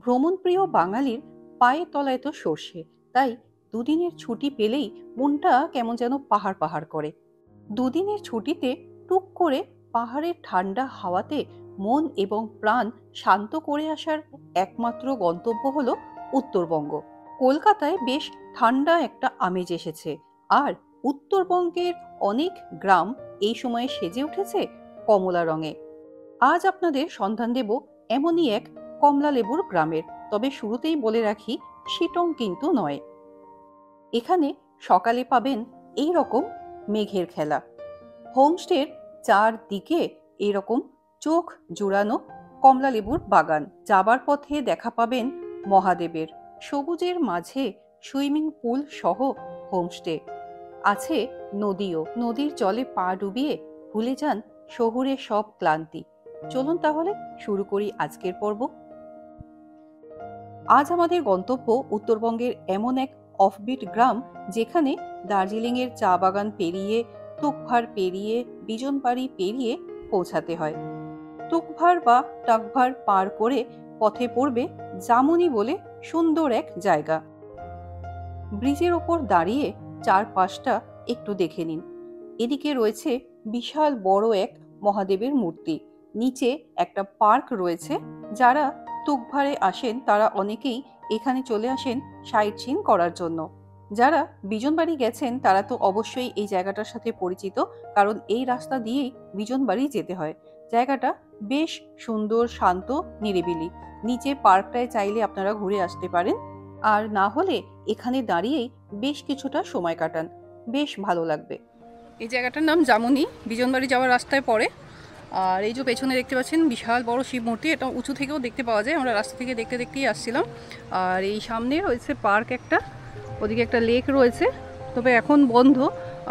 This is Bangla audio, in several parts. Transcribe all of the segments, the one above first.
ভ্রমণপ্রিয় বাঙালির পায়ের তলায় তো সর্ষে, তাই দুদিনের ছুটি পেলেই মনটা কেমন যেন পাহাড় পাহাড় করে। দুদিনের ছুটিতে টুক করে পাহাড়ের ঠান্ডা হাওয়াতে মন এবং প্রাণ শান্ত করে আসার একমাত্র গন্তব্য হলো উত্তরবঙ্গ। কলকাতায় বেশ ঠান্ডা একটা আমেজ এসেছে, আর উত্তরবঙ্গের অনেক গ্রাম এই সময়ে সেজে উঠেছে কমলা রঙে। আজ আপনাদের সন্ধান দেব এমনই এক কমলা লেবুর গ্রামের। তবে শুরুতেই বলে রাখি, শিটং কিন্তু নয়। এখানে সকালে পাবেন এই রকম মেঘের খেলা। হোমস্টের চারদিকে এরকম চোখ জুড়ানো কমলা লেবুর বাগান। যাবার পথে দেখা পাবেন মহাদেবের। সবুজের মাঝে সুইমিং পুল সহ হোমস্টে। আছে নদীও। নদীর জলে পা ডুবিয়ে ভুলে যান শহুরের সব ক্লান্তি। চলুন তাহলে শুরু করি আজকের পর্ব। আজ আমাদের গন্তব্য উত্তরবঙ্গের এমন এক অফবিট গ্রাম, যেখানে দার্জিলিংয়ের চা বাগান পেরিয়ে, তুকভার পেরিয়ে, বিজনবাড়ি পেরিয়ে পৌঁছাতে হয়। তুকভার বা টাকভার পার করে পথে পড়বে জামুনি বলে সুন্দর এক জায়গা। ব্রিজের ওপর দাঁড়িয়ে চারপাশটা একটু দেখে নিন। এদিকে রয়েছে বিশাল বড় এক মহাদেবের মূর্তি। নিচে একটা পার্ক রয়েছে। যারা তুকভারে আসেন তারা অনেকেই এখানে চলে আসেন সাইট সিন করার জন্য। যারা বিজনবাড়ি গেছেন তারা তো অবশ্যই এই জায়গাটার সাথে পরিচিত, কারণ এই রাস্তা দিয়েই বিজনবাড়ি যেতে হয়। জায়গাটা বেশ সুন্দর, শান্ত, নিরিবিলি। নিচে পার্কটায় চাইলে আপনারা ঘুরে আসতে পারেন, আর না হলে এখানে দাঁড়িয়েই বেশ কিছুটা সময় কাটান। বেশ ভালো লাগবে। এই জায়গাটার নাম জামুনি, বিজনবাড়ি যাওয়ার রাস্তায় পড়ে। আর এই যে পেছনে দেখতে পাচ্ছেন বিশাল বড় শিব মূর্তি, এটা উঁচু থেকেও দেখতে পাওয়া যায়। আমরা রাস্তা থেকে দেখতে দেখতেই আসছিলাম। আর এই সামনে রয়েছে পার্ক একটা, ওদিকে একটা লেক রয়েছে, তবে এখন বন্ধ।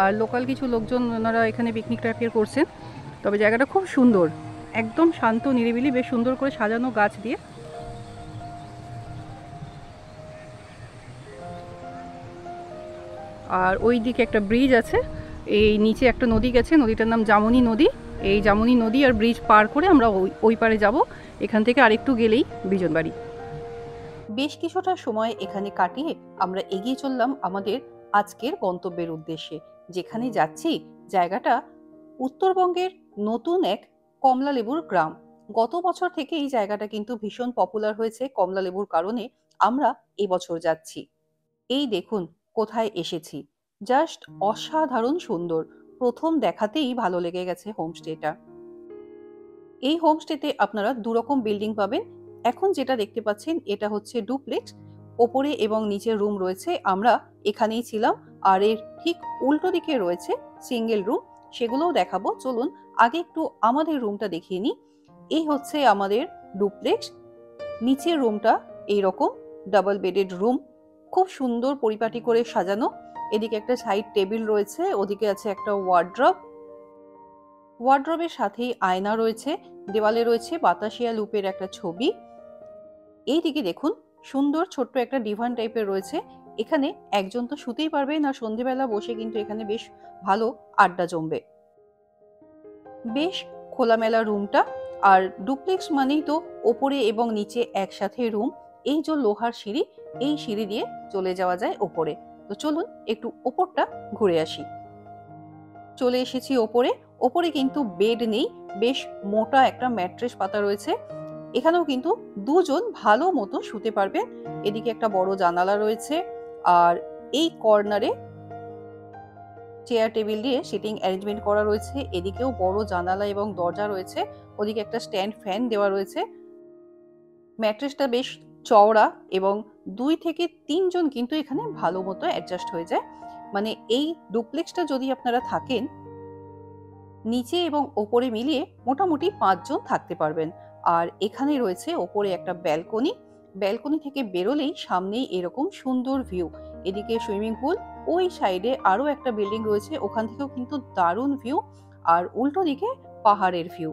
আর লোকাল কিছু লোকজন ওনারা এখানে পিকনিক টাইপের করছেন। তবে জায়গাটা খুব সুন্দর, একদম শান্ত নিরিবিলি, বেশ সুন্দর করে সাজানো গাছ দিয়ে। আর ওই দিকে একটা ব্রিজ আছে, এই নিচে একটা নদী গেছে, নদীটার নাম জামুনি নদী। এই জামুনি নদী আর ব্রিজ পার করে আমরা ওই পারে যাব। এখান থেকে আরেকটু গেলেই বিজনবাড়ি। বেশ কিছুটা সময় এখানে কাটিয়ে আমরা এগিয়ে চললাম আমাদের আজকের গন্তব্যের উদ্দেশ্যে। যেখানে যাচ্ছি জায়গাটা উত্তরবঙ্গের নতুন এক কমলা লেবুর গ্রাম। গত বছর থেকে এই জায়গাটা কিন্তু ভীষণ পপুলার হয়েছে কমলা লেবুর কারণে। আমরা এবছর যাচ্ছি। এই দেখুন কোথায় এসেছি। জাস্ট অসাধারণ সুন্দর। প্রথম দেখাতেই ভালো লেগে গেছে হোমস্টেটা। এই হোমস্টেতে আপনারা দুরকম বিল্ডিং পাবেন। এখন যেটা দেখতে পাচ্ছেন এটা হচ্ছে ডুপ্লেক্স। ওপরে এবং নিচে রুম রয়েছে। আমরা এখানেই ছিলাম। আর এর ঠিক উল্টো দিকে রয়েছে সিঙ্গেল রুম, সেগুলোও দেখাবো। চলুন আগে একটু আমাদের রুমটা দেখিয়ে নিই। এই হচ্ছে আমাদের ডুপ্লেক্স। নিচের রুমটা এইরকম ডাবল বেডেড রুম, খুব সুন্দর পরিপাটি করে সাজানো। এদিকে একটা সাইড টেবিল রয়েছে, ওদিকে আছে একটা ওয়ার্ড্রব। ওয়ার্ড্রবের সাথেই আয়না রয়েছে। দেওয়ালে রয়েছে বাতাসিয়া লুপের একটা ছবি। এইদিকে দেখুন সুন্দর ছোট্ট একটা ডিভান টাইপের রয়েছে। এখানে একজন তো শুতেই পারবে না, সন্ধেবেলা বসে কিন্তু এখানে বেশ ভালো আড্ডা জমবে। বেশ খোলামেলা রুমটা। আর ডুপ্লেক্স মানেই তো ওপরে এবং নিচে একসাথে রুম। এই যে লোহার সিঁড়ি, এই সিঁড়ি দিয়ে চলে যাওয়া যায় ওপরে। তো চলুন একটু ওপরটা ঘুরে আসি। চলে এসেছি ওপরে। ওপরে কিন্তু বেড নেই, বেশ মোটা একটা ম্যাট্রেস পাতা রয়েছে। এখানেও কিন্তু দুজন ভালো মতো শুতে পারবেন। এদিকে একটা বড় জানালা রয়েছে, আর এই কর্নারে চেয়ার টেবিল দিয়ে সিটিং অ্যারেঞ্জমেন্ট করা রয়েছে। এদিকেও বড় জানালা এবং দরজা রয়েছে। ওদিকে একটা স্ট্যান্ড ফ্যান দেওয়া রয়েছে। ম্যাট্রেসটা বেশ চওড়া এবং 2 থেকে 3 জন কিন্তু এখানে ভালো মতো অ্যাডজাস্ট হয়ে যায়। মানে এই ডুপ্লেক্সটা যদি আপনারা থাকেন, নিচে এবং ওপরে মিলিয়ে মোটামুটি 5 জন থাকতে পারবেন। আর এখানে রয়েছে ওপরে একটা ব্যালকনি। ব্যালকনি থেকে বেরোলেই সামনেই এরকম সুন্দর ভিউ। এদিকে সুইমিং পুল, ওই সাইডে আরো একটা বিল্ডিং রয়েছে, ওখান থেকেও কিন্তু দারুণ ভিউ। আর উল্টো দিকে পাহাড়ের ভিউ।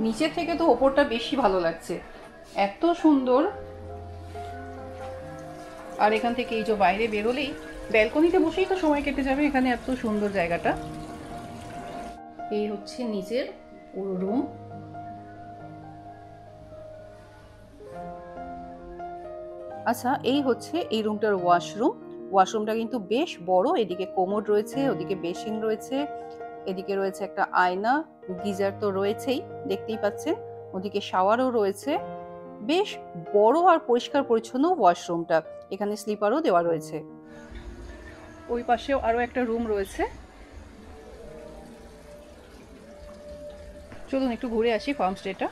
নিচের থেকে তো ওপরটা বেশি ভালো লাগছে, এত সুন্দর। আর এখান থেকে এই যে বাইরে বেরোলেই ব্যালকনিতে বসেই তো সময় কেটে যাবে, এখানে এত সুন্দর জায়গাটা। এই হচ্ছে নিচের পুরো রুম। আচ্ছা, এই হচ্ছে এই রুমটার ওয়াশরুম। ওয়াশরুমটা কিন্তু বেশ বড়, এদিকে কোমোড রয়েছে, ওদিকে বেসিন রয়েছে, এদিকে রয়েছে একটা আয়না, গিজার তো রয়েছেই দেখতেই পাচ্ছেন, ওদিকে শাওয়ারও রয়েছে। বেশ বড় আর পরিষ্কার পরিচ্ছন্ন ওয়াশরুমটা। এখানে স্লিপারও দেওয়া রয়েছে। ওই পাশেও আরো একটা রুম রয়েছে। চলুন একটু ঘুরে আসি ফার্মস্টেটা।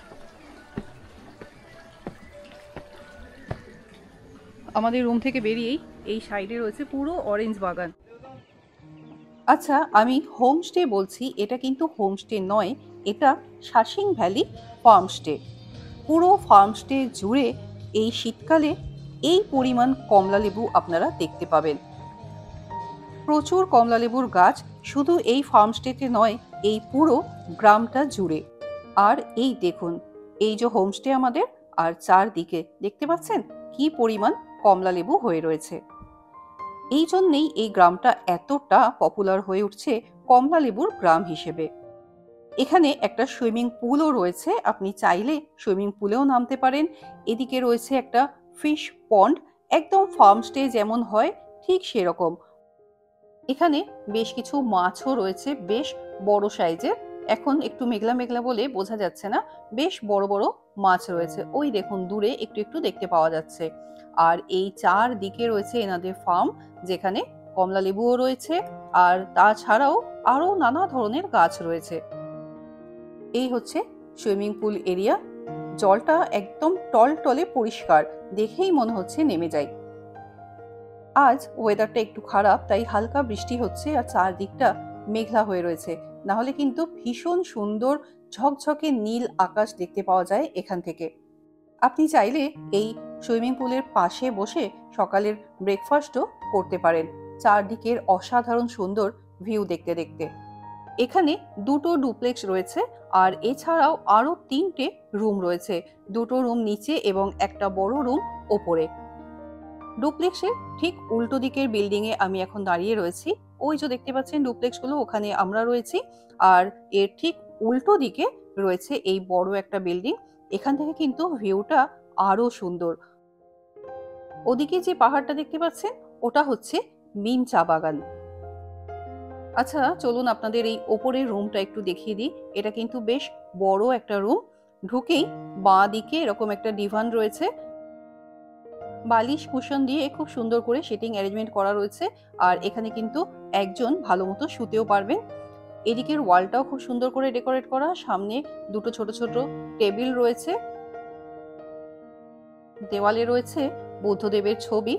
আমাদের রুম থেকে বেরিয়েই এই সাইডে রয়েছে পুরো অরেঞ্জ বাগান। আচ্ছা, আমি হোমস্টে বলছি, এটা কিন্তু হোমস্টে নয়, এটা শাসিং ভ্যালি ফার্মস্টে। পুরো ফার্মস্টে জুড়ে এই শীতকালে এই পরিমাণ কমলালেবু আপনারা দেখতে পাবেন। প্রচুর কমলালেবুর গাছ শুধু এই ফার্মস্টেতে নয়, এই পুরো গ্রামটা জুড়ে। আর এই দেখুন, এই যে হোমস্টে আমাদের, আর চারদিকে দেখতে পাচ্ছেন কি পরিমাণ কমলালেবু হয়ে রয়েছে। এই জন্যেই এই গ্রামটা এতটা পপুলার হয়ে উঠছে কমলালেবুর গ্রাম হিসেবে। এখানে একটা সুইমিং পুলও রয়েছে, আপনি চাইলে সুইমিং পুলেও নামতে পারেন। এদিকে রয়েছে একটা ফিশ পন্ড, একদম ফার্মস্টে যেমন হয় ঠিক সেরকম। এখানে বেশ কিছু মাছও রয়েছে, বেশ বড় সাইজের। এখন একটু মেঘলা মেঘলা বলে বোঝা যাচ্ছে না, বেশ বড় বড় মাছ রয়েছে। ওই দেখুন দূরে একটু একটু দেখতে পাওয়া যাচ্ছে। আর এই চারদিকে রয়েছে এনাদের ফার্ম, যেখানে কমলা লেবুও রয়েছে, আর তাছাড়াও আরো নানা ধরনের গাছ রয়েছে। এই হচ্ছে সুইমিং পুল এরিয়া। জলটা একদম টলটলে পরিষ্কার, দেখেই মনে হচ্ছে নেমে যায়। আজ ওয়েদারটা একটু খারাপ, তাই হালকা বৃষ্টি হচ্ছে আর চারদিকটা মেঘলা হয়ে রয়েছে। না হলে কিন্তু ভীষণ সুন্দর ঝকঝকে নীল আকাশ দেখতে পাওয়া যায় এখান থেকে। আপনি চাইলে এই সুইমিং পুলের পাশে বসে সকালের ব্রেকফাস্টও করতে পারেন, চারদিকের অসাধারণ সুন্দর ভিউ দেখতে দেখতে। এখানে দুটো ডুপ্লেক্স রয়েছে, আর এছাড়াও আরো 3টে রুম রয়েছে। দুটো রুম নিচে এবং একটা বড় রুম ওপরে। ডুপ্লেক্সের ঠিক উল্টো দিকের বিল্ডিং এ আমি এখন দাঁড়িয়ে রয়েছি। ওই যে দেখতে পাচ্ছেন ডুপ্লেক্স গুলো, ওখানে আমরা রয়েছি। আর এর ঠিক উল্টো দিকে রয়েছে এই বড় একটা বিল্ডিং। এখান থেকে কিন্তু ভিউটা আরো সুন্দর। ওদিকে যে পাহাড়টা দেখতে পাচ্ছেন, ওটা হচ্ছে মিন চা বাগান। আচ্ছা, চলুন আপনাদের এই ওপরের রুমটা একটু দেখিয়ে দিই। এটা কিন্তু বেশ বড় একটা রুম। ঢুকেই বাঁ দিকে এরকম একটা ডিভান রয়েছে, বালিশ কুশন দিয়ে খুব সুন্দর করে সিটিং অ্যারেঞ্জমেন্ট করা রয়েছে। আর এখানে কিন্তু একজন ভালো মতো শুতেও পারবেন। এদিকের ওয়ালটাও খুব সুন্দর করে ডেকোরেট করা, সামনে দুটো ছোট ছোট টেবিল রয়েছে, দেওয়ালে রয়েছে বুদ্ধদেবের ছবি।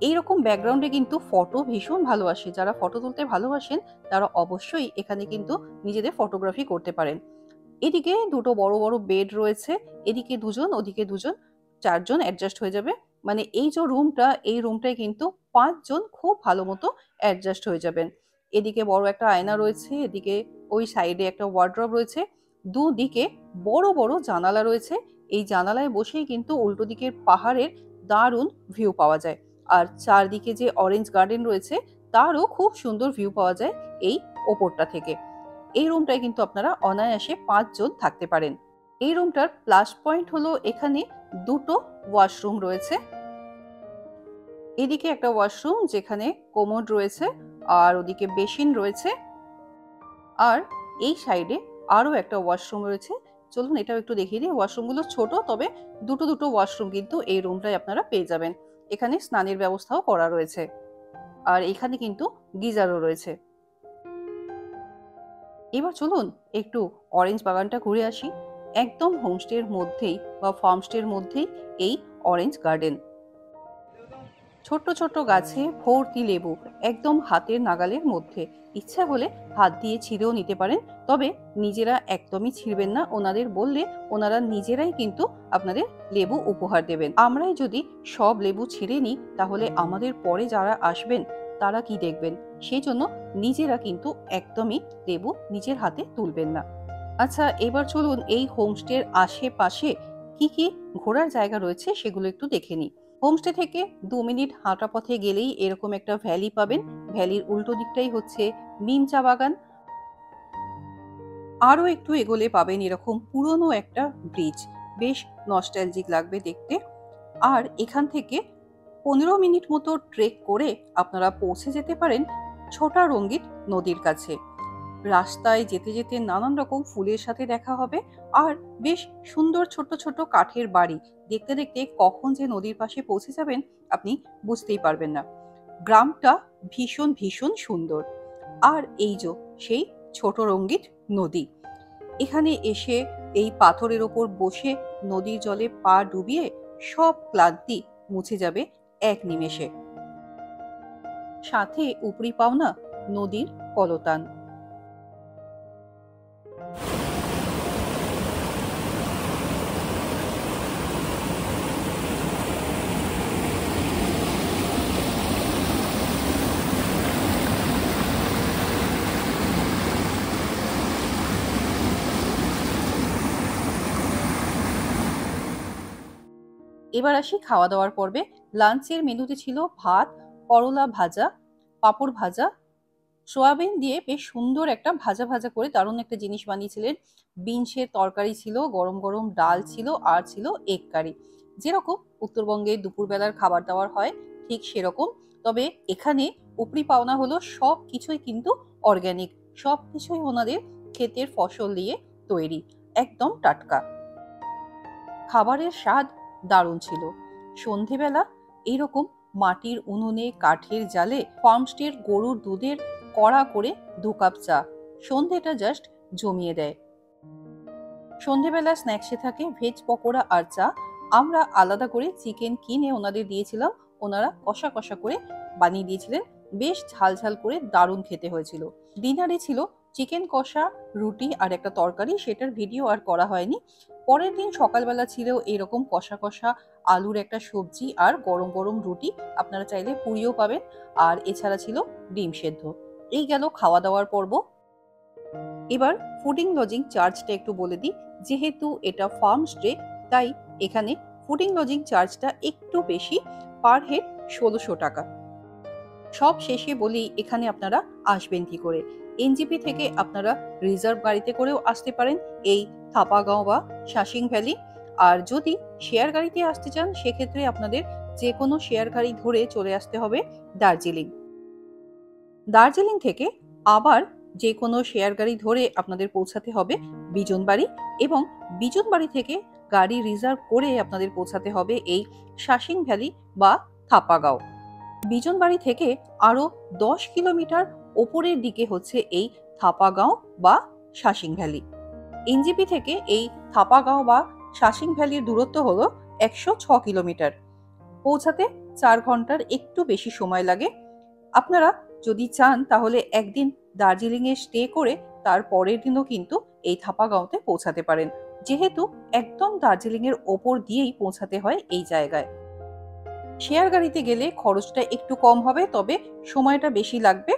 এইরকম ব্যাকগ্রাউন্ডে কিন্তু ফটো ভীষণ ভালো আসে। যারা ফটো তুলতে ভালোবাসেন তারা অবশ্যই এখানে কিন্তু নিজেদের ফটোগ্রাফি করতে পারেন। এদিকে দুটো বড় বড় বেড রয়েছে, এদিকে দুজন ওদিকে দুজন, চারজন অ্যাডজাস্ট হয়ে যাবে। মানে এই যে রুমটা, এই রুমটায় কিন্তু 5জন খুব ভালো মতো অ্যাডজাস্ট হয়ে যাবেন। এদিকে বড় একটা আয়না রয়েছে, এদিকে ওই সাইডে একটা ওয়ার্ড্রব রয়েছে, দুদিকে বড় বড় জানালা রয়েছে। এই জানালায় বসেই কিন্তু উল্টো দিকের পাহাড়ের দারুণ ভিউ পাওয়া যায়। আর চারদিকে যে অরেঞ্জ গার্ডেন রয়েছে, তারও খুব সুন্দর ভিউ পাওয়া যায় এই ওপরটা থেকে। এই রুমটায় কিন্তু আপনারা অনায়াসে 5জন থাকতে পারেন। এই রুমটার প্লাস পয়েন্ট হলো এখানে দুটো ওয়াশরুম রয়েছে। এদিকে একটা ওয়াশরুম যেখানে কোমোড রয়েছে, আর ওদিকে বেসিন রয়েছে। আর এই সাইডে আরো একটা ওয়াশরুম রয়েছে। চলুন এটাও একটু দেখিয়ে দিই। ওয়াশরুমগুলো ছোট, তবে দুটো দুটো ওয়াশরুম কিন্তু এই রুমটায় আপনারা পেয়ে যাবেন। এখানে স্নানের ব্যবস্থাও করা রয়েছে, আর এখানে কিন্তু গিজারও রয়েছে। এবার চলুন একটু অরেঞ্জ বাগানটা ঘুরে আসি। একদম হোমস্টের মধ্যেই বা ফার্মস্টের মধ্যেই এই অরেঞ্জ গার্ডেন। ছোট্ট ছোট্ট গাছে ভর্তি লেবু, একদম হাতের নাগালের মধ্যে। ইচ্ছা হলে হাত দিয়ে ছিঁড়েও নিতে পারেন, তবে নিজেরা একদমই ছিঁড়বেন না। ওনাদের বললে ওনারা নিজেরাই কিন্তু আপনাদের লেবু উপহার দেবেন। আমরাই যদি সব লেবু ছিঁড়ে নিই, তাহলে আমাদের পরে যারা আসবেন তারা কি দেখবেন? সেই জন্য নিজেরা কিন্তু একদমই লেবু নিজের হাতে তুলবেন না। আচ্ছা, এবার চলুন এই হোমস্টের আশেপাশে কি কি ঘোরার জায়গা রয়েছে সেগুলো একটু দেখে নিই। হোমস্টে থেকে 2 মিনিট হাঁটা পথে গেলেই এরকম একটা ভ্যালি পাবেন। ভ্যালির উল্টো দিকটাই হচ্ছে নিম চা বাগান। আরও একটু এগোলে পাবেন এরকম পুরনো একটা ব্রিজ, বেশ নস্টালজিক লাগবে দেখতে। আর এখান থেকে 15 মিনিট মতো ট্রেক করে আপনারা পৌঁছে যেতে পারেন ছোটা রঙ্গিত নদীর কাছে। রাস্তায় যেতে যেতে নানান রকম ফুলের সাথে দেখা হবে আর বেশ সুন্দর ছোট ছোট কাঠের বাড়ি। দেখতে দেখতে কখন যে নদীর পাশে পৌঁছে যাবেন আপনি বুঝতেই পারবেন না। গ্রামটা ভীষণ ভীষণ সুন্দর। আর এই যে সেই ছোট রঙ্গিত নদী, এখানে এসে এই পাথরের ওপর বসে নদীর জলে পা ডুবিয়ে সব ক্লান্তি মুছে যাবে এক নিমেষে। সাথে উপরি পাওনা নদীর কলতান। এবার আসি খাওয়া দাওয়ার পর্বে। লাঞ্চের মেনুতে ছিল ভাত, করলা ভাজা, পাঁপড় ভাজা, সোয়াবিন দিয়ে বেশ সুন্দর একটা ভাজা ভাজা করে দারুণ একটা জিনিস বানিয়েছিলেন। বিনসের তরকারি ছিল, গরম গরম ডাল ছিল, আর ছিল এগ কারি। যেরকম উত্তরবঙ্গে দুপুরবেলার খাবার দাবার হয় ঠিক সেরকম। তবে এখানে উপরি পাওনা হলো সব কিছুই কিন্তু অর্গ্যানিক, সব কিছুই ওনাদের ক্ষেতের ফসল দিয়ে তৈরি, একদম টাটকা। খাবারের স্বাদ দারুণ ছিল। সন্ধেবেলা এইরকম মাটির উনুনে কাঠের জালে ফার্মস্টের গরুর দুধের কড়া করে 2 কাপ চা, সন্ধেটা জাস্ট জমিয়ে দেয়। সন্ধেবেলা স্ন্যাক্সে থাকে ভেজ পকোড়া আর চা। আমরা আলাদা করে চিকেন কিনে ওনাদের দিয়েছিলাম, ওনারা কষা কষা করে বানিয়ে দিয়েছিলেন, বেশ ঝাল ঝাল করে দারুণ খেতে হয়েছিল। ডিনারে ছিল চিকেন কষা, রুটি আর একটা তরকারি, সেটার ভিডিও আর করা হয়নি। পরের দিন সকালবেলা ছিল এরকম কষা কষা আলুর একটা সবজি আর গরম গরম রুটি, আপনারা চাইলে পুরিও পাবেন। আর এছাড়া ছিল ডিম সেদ্ধ। এই গেল খাওয়া দাওয়ার পর্ব। এবার ফুডিং লজিং চার্জটা একটু বলে দিই। যেহেতু এটা ফার্ম স্টে তাই এখানে ফুডিং লজিং চার্জটা একটু বেশি, পার হেড 1600 টাকা। সব শেষে বলি এখানে আপনারা আসবেন কি করে। এনজিপি থেকে আপনারা রিজার্ভ গাড়িতে করেও আসতে পারেন এই থাপাগাঁও বা শাসিং ভ্যালি। আর যদি শেয়ার গাড়িতে আসতে চান সেক্ষেত্রে আপনাদের যে কোনো শেয়ার গাড়ি ধরে চলে আসতে হবে দার্জিলিং। দার্জিলিং থেকে আবার যে কোনো শেয়ার গাড়ি ধরে আপনাদের পৌঁছাতে হবে বিজনবাড়ি, এবং বিজনবাড়ি থেকে গাড়ি রিজার্ভ করে আপনাদের পৌঁছাতে হবে এই শাসিং ভ্যালি বা থাপাগাঁও। বিজনবাড়ি থেকে আরো 10 কিলোমিটার ওপরের দিকে হচ্ছে এই থাপাগাঁও বা শাসিং ভ্যালি। এনজিপি থেকে এই থাপাগাঁও বা শাসিং ভ্যালির দূরত্ব হলো 106 কিলোমিটার। পৌঁছাতে 4 ঘন্টার একটু বেশি সময় লাগে। আপনারা যদি চান তাহলে একদিন দার্জিলিংয়ে স্টে করে তার পরের দিনও কিন্তু এই থাপাগাঁওতে পৌঁছাতে পারেন, যেহেতু একদম দার্জিলিংয়ের ওপর দিয়েই পৌঁছাতে হয় এই জায়গায়। শেয়ার গাড়িতে গেলে খরচটা একটু কম হবে, তবে সময়টা বেশি লাগবে।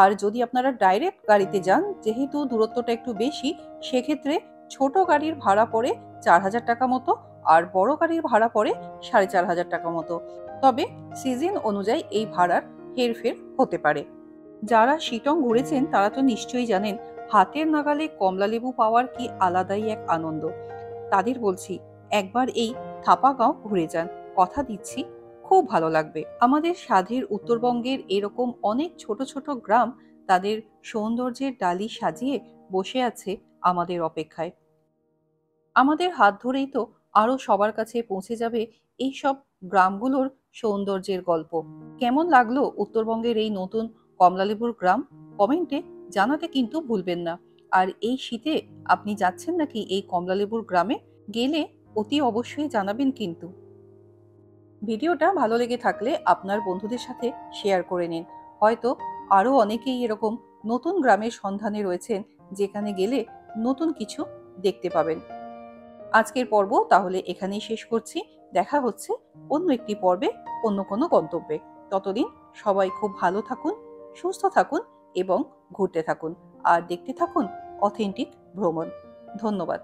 আর যদি আপনারা ডাইরেক্ট গাড়িতে যান, যেহেতু দূরত্বটা একটু বেশি, সেক্ষেত্রে ছোট গাড়ির ভাড়া পড়ে 4000 টাকা মতো, আর বড় গাড়ির ভাড়া পড়ে 4500 টাকা মতো। তবে সিজন অনুযায়ী এই ভাড়ার হেরফের হতে পারে। যারা শিটং ঘুরেছেন তারা তো নিশ্চয়ই জানেন হাতের নাগালে কমলালেবু পাওয়ার কি আলাদাই এক আনন্দ। তাদের বলছি একবার এই থাপাগাঁও ঘুরে যান, কথা দিচ্ছি খুব ভালো লাগবে। আমাদের স্বাধীর উত্তরবঙ্গের এরকম অনেক ছোট ছোট গ্রাম তাদের সৌন্দর্যের ডালি সাজিয়ে বসে আছে আমাদের অপেক্ষায়। আমাদের হাত ধরেই তো আরো সবার কাছে পৌঁছে যাবে এই সব গ্রামগুলোর সৌন্দর্যের গল্প। কেমন লাগলো উত্তরবঙ্গের এই নতুন কমলালেবুর গ্রাম কমেন্টে জানাতে কিন্তু ভুলবেন না। আর এই শীতে আপনি যাচ্ছেন নাকি এই কমলালেবুর গ্রামে? গেলে অতি অবশ্যই জানাবেন কিন্তু। ভিডিওটা ভালো লেগে থাকলে আপনার বন্ধুদের সাথে শেয়ার করে নিন। হয়তো আরো অনেকেই এরকম নতুন গ্রামের সন্ধানে রয়েছেন যেখানে গেলে নতুন কিছু দেখতে পাবেন। আজকের পর্ব তাহলে এখানেই শেষ করছি। দেখা হচ্ছে অন্য একটি পর্বে, অন্য কোনো গন্তব্যে। ততদিন সবাই খুব ভালো থাকুন, সুস্থ থাকুন এবং ঘুরতে থাকুন আর দেখতে থাকুন অথেন্টিক ভ্রমণ। ধন্যবাদ।